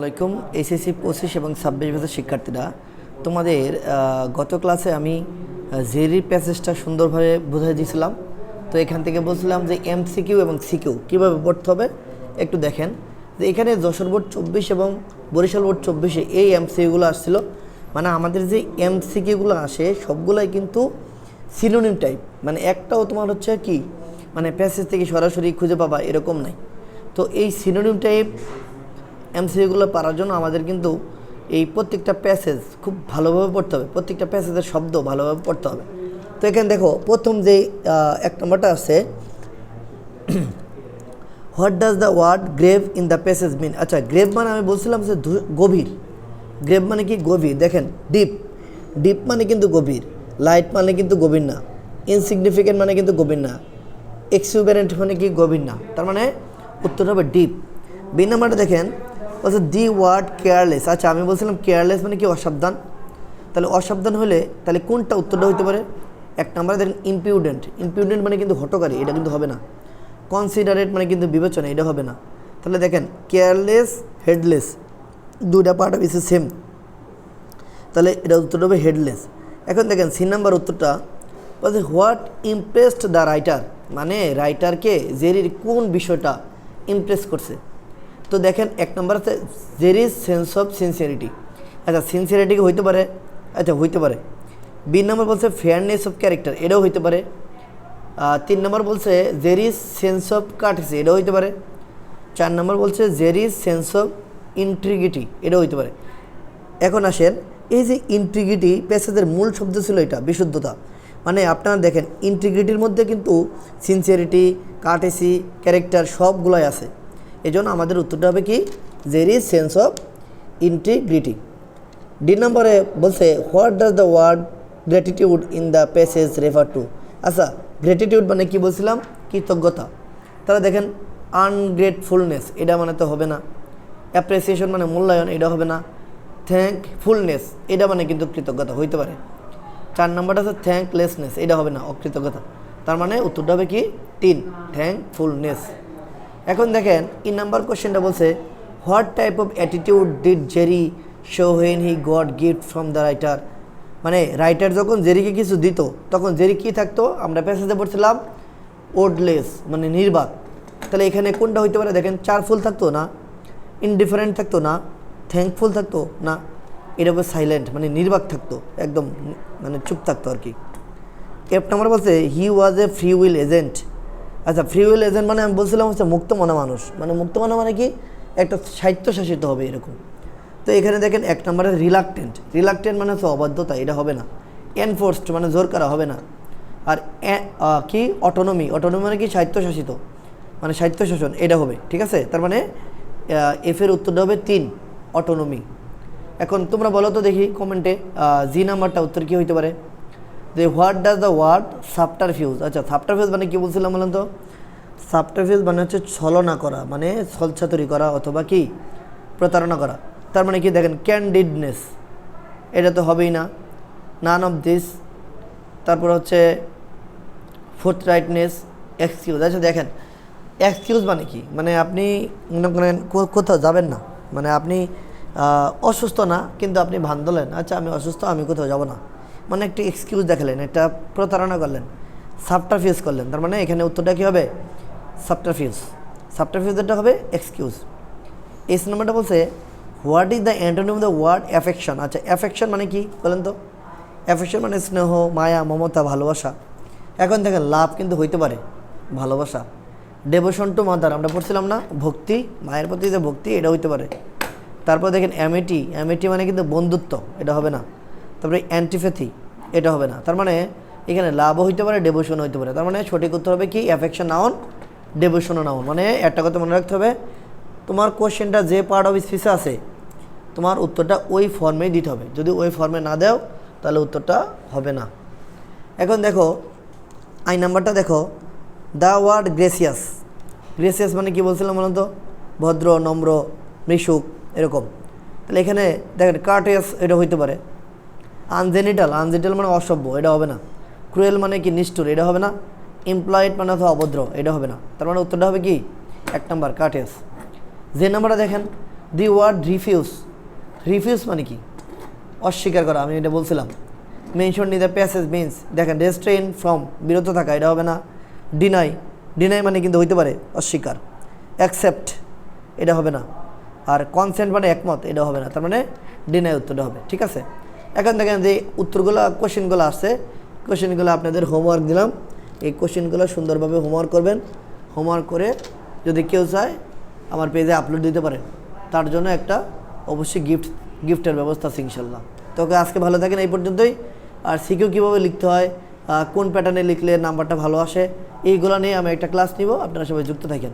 আসসালামাইকুম এসএসসি 25 এবং 26 বছর শিক্ষার্থীরা তোমাদের গত ক্লাসে আমি জেরির প্যাসেজটা সুন্দরভাবে বুঝিয়ে দিয়েছিলাম। তো এখান থেকে বলছিলাম যে এমসিকিউ এবং সিকিউ কীভাবে পড়তে হবে একটু দেখেন। যে এখানে যশোর বোর্ড 24 এবং বরিশাল বোর্ড 24-এ এই এমসিকিউগুলো আসছিল। মানে আমাদের যে এমসিকিউগুলো আসে সবগুলাই কিন্তু সিনোনিম টাইপ, মানে একটাও তোমার হচ্ছে কি মানে প্যাসেজ থেকে সরাসরি খুঁজে পাবা এরকম নাই। তো এই সিনোনিম টাইপ এমসিকিউগুলো পারার জন্য আমাদের কিন্তু এই প্রত্যেকটা প্যাসেজ খুব ভালোভাবে পড়তে হবে, প্রত্যেকটা প্যাসেজের শব্দ ভালোভাবে পড়তে হবে। তো এখানে দেখো প্রথম যে এক নম্বরটা আছে, what does the word grave in the passage mean. আচ্ছা, গ্রেভ মানে আমি বলছিলাম যে গভীর। গ্রেভ মানে কি গভীর। দেখেন ডিপ, ডিপ মানে কিন্তু গভীর। লাইট মানে কিন্তু গভীর না। ইনসিগনিফিকেন্ট মানে কিন্তু গভীর না। এক্সুবেরেন্ট মানে কি গভীর না। তার মানে উত্তর হবে ডিপ। বি নাম্বারটা দেখেন বলছে দি ওয়ার্ড কেয়ারলেস। আচ্ছা, আমি বলছিলাম কেয়ারলেস মানে কি অসাবধান। তাহলে অসাবধান হলে তাহলে কোনটা উত্তরটা হতে পারে? এক নম্বরে দেখেন ইমপিউডেন্ট। ইমপিউডেন্ট মানে কিন্তু হটকারী, এটা কিন্তু হবে না। কনসিডারেট মানে কিন্তু বিবেচনা, এটা হবে না। তাহলে দেখেন কেয়ারলেস, হেডলেস, দুইটা পার্ট অফ ইস সেম, তাহলে এটা উত্তরটা হবে হেডলেস। এখন দেখেন সি নাম্বার উত্তরটা বলছে হোয়াট ইমপ্রেসড দ্য রাইটার, মানে রাইটারকে জেরির কোন বিষয়টা ইমপ্রেস করছে। তো দেখেন এক নম্বর আছে জেরির সেন্স অফ সিনসিয়ারিটি। আচ্ছা, সিনসিয়ারিটি হইতে পারে, আচ্ছা হইতে পারে। বি নম্বর বলছে ফেয়ারনেস অফ ক্যারেক্টার, এটাও হইতে পারে। 3 নম্বর বলছে জেরির সেন্স অফ কার্টেসি, এটাও হইতে পারে। 4 নম্বর বলছে জেরির সেন্স অফ ইন্ট্রিগিটি, এটাও হইতে পারে। এখন আসেন এই যে ইন্ট্রিগিটি প্যাসেজের মূল শব্দ ছিল এটা বিশুদ্ধতা। মানে আপনারা দেখেন ইন্টিগ্রিটির মধ্যে কিন্তু সিনসিয়ারিটি, কার্টেসি, ক্যারেক্টার সবগুলোই আছে। এই জন্য আমাদের উত্তরটা হবে কি জের is sense of integrity. D নম্বরে বলছে what does the word gratitude in the passage refer to. আচ্ছা, গ্র্যাটিটিউড মানে কি বলছিলাম? কৃতজ্ঞতা। তাহলে দেখেন আনগ্রেটফুলনেস, এটা মানে তো হবে না। অ্যাপ্রিসিয়েশন মানে মূল্যায়ন, এটা হবে না। থ্যাঙ্কফুলনেস, এটা মানে কিন্তু কৃতজ্ঞতা হইতে পারে। 4 নম্বরটা আছে থ্যাঙ্কলেসনেস, এটা হবে না, অকৃতজ্ঞতা। তার মানে উত্তরটা হবে কি 3 থ্যাঙ্কফুলনেস। এখন দেখেন ইন নাম্বার কোশ্চেনটা বলছে what type of attitude did Jerry show when he got gift from the writer. মানে রাইটার যখন জেরিকে কিছু দিত তখন জেরি কী থাকতো? আমরা প্যাসেজে পড়ছিলাম ওডলেস মানে নির্বাক। তাহলে এখানে কোনটা হইতে পারে? দেখেন চারফুল থাকতো না, ইনডিফারেন্ট থাকতো না, থ্যাঙ্কফুল থাকতো না, এটা হবে সাইলেন্ট মানে নির্বাক থাকতো, একদম মানে চুপ থাকতো আর কি। এফ নাম্বার বলছে হি ওয়াজ এ ফ্রি উইল এজেন্ট। আচ্ছা, ফ্রি উইল এজেন্ট মানে আমি বলছিলাম হচ্ছে মুক্তমনা মানুষ। মানে মুক্তমনা মানে কি একটা স্বায়ত্তশাসিত হবে এরকম। তো এখানে দেখেন এক নম্বরে রিলাক্টেন্ট। রিলাক্টেন্ট মানে হচ্ছে অবাধ্যতা, এটা হবে না। এনফোর্সড মানে জোর করা, হবে না। আর কি অটোনমি, অটোনমি মানে কি স্বায়ত্তশাসিত মানে স্বায়ত্তশাসন, এটা হবে। ঠিক আছে, তার মানে এফের উত্তরটা হবে 3 অটোনমি। এখন তোমরা বলো তো দেখি কমেন্টে জি নাম্বারটা উত্তর কী হইতে পারে? যে what does the word subterfuge. আচ্ছা, সাবটারফিউজ মানে কী বলছিলাম বলেন তো? সাবটারফিউজ মানে হচ্ছে ছলনা করা, মানে ছলছাতুরি করা অথবা কি প্রতারণা করা। তার মানে কি দেখেন ক্যান্ডিডনেস, এটা তো হবেই না। নান অফ দিস, তারপর হচ্ছে ফোর্থরাইটনেস, এক্সকিউজ। আচ্ছা দেখেন এক্সকিউজ মানে কি, মানে আপনি মনে করেন কোথাও যাবেন না, মানে আপনি অসুস্থ না কিন্তু আপনি ভান ধরলেন আচ্ছা আমি অসুস্থ, আমি কোথাও যাব না, মানে একটা এক্সকিউজ দেখালেন, একটা প্রতারণা করলেন, সাবটারফিউজ করলেন। তার মানে এখানে উত্তরটা কী হবে? সাবটারফিউজ। সাবটারফিউজটা হবে এক্সকিউজ। এস নম্বরটা বলছে what is the antonym of the word affection. আচ্ছা, অ্যাফেকশন মানে কি বলেন তো? অ্যাফেকশন মানে স্নেহ, মায়া, মমতা, ভালোবাসা। এখন দেখেন লাভ কিন্তু হইতে পারে ভালোবাসা। ডেভোশন টু মাদার আমরা পড়ছিলাম না, ভক্তি, মায়ের প্রতি যে ভক্তি, এটা হইতে পারে। তারপর দেখেন অ্যামিটি, অ্যামিটি মানে কিন্তু বন্ধুত্ব, এটা হবে না। তারপরে অ্যান্টিপ্যাথি, এটা হবে না। তার মানে এখানে লাভও হইতে পারে, ডেভোশনও হইতে পারে। তার মানে সঠিক উত্তর হবে কি অ্যাফেকশন নাউন, ডেভোশনও নাউন। মানে একটা কথা মনে রাখতে হবে, তোমার কোশ্চেনটা যে পার্ট অফ স্পিচে আছে তোমার উত্তরটা ওই ফর্মেই দিতে হবে। যদি ওই ফর্মে না দাও তাহলে উত্তরটা হবে না। এখন দেখো আই নাম্বারটা দেখো, দ্য ওয়ার্ড গ্রেসিয়াস। গ্রেসিয়াস মানে কি বলছিলাম বলুন তো? ভদ্র, নম্র, মিশুক এরকম। তাহলে এখানে দেখেন কার্টেস, এটা হইতে পারে। আনজেনিটাল, আনজেনিটাল মানে অসভ্য, এটা হবে না। ক্রুয়েল মানে কি নিষ্ঠুর, এটা হবে না। ইমপ্লয়েড মানে অথবা অভদ্র, এটা হবে না। তার মানে উত্তরটা হবে কি 1 নম্বর কার্টেস। যে নাম্বারটা দেখেন দি ওয়ার্ড রিফিউজ, রিফিউজ মানে কি? অস্বীকার করা, আমি এটা বলছিলাম। Mention in the passage means, দেখেন রেস্ট্রেইন ফ্রম, বিরত থাকা, এটা হবে না। ডিনাই, ডিনাই মানে কিন্তু হইতে পারে অস্বীকার। অ্যাকসেপ্ট, এটা হবে না। আর কনসেন্ট মানে একমত, এটা হবে না। তার মানে ডিনাই উত্তরটা হবে, ঠিক আছে। এখন দেখেন যে উত্তরগুলো কোশ্চেনগুলো আসছে, কোশ্চেনগুলো আপনাদের হোমওয়ার্ক দিলাম। এই কোশ্চেনগুলো সুন্দরভাবে হোমওয়ার্ক করবেন। হোমওয়ার্ক করে যদি কেউ চায় আমার পেজে আপলোড দিতে পারেন, তার জন্য একটা অবশ্যই গিফটের ব্যবস্থা আছে ইনশাল্লাহ। তোকে আজকে ভালো থাকেন এই পর্যন্তই। আর সিকিউ কীভাবে লিখতে হয়, কোন প্যাটার্নে লিখলে নাম্বারটা ভালো আসে, এইগুলো নিয়ে আমি একটা ক্লাস নিব, আপনারা সবাই যুক্ত থাকেন।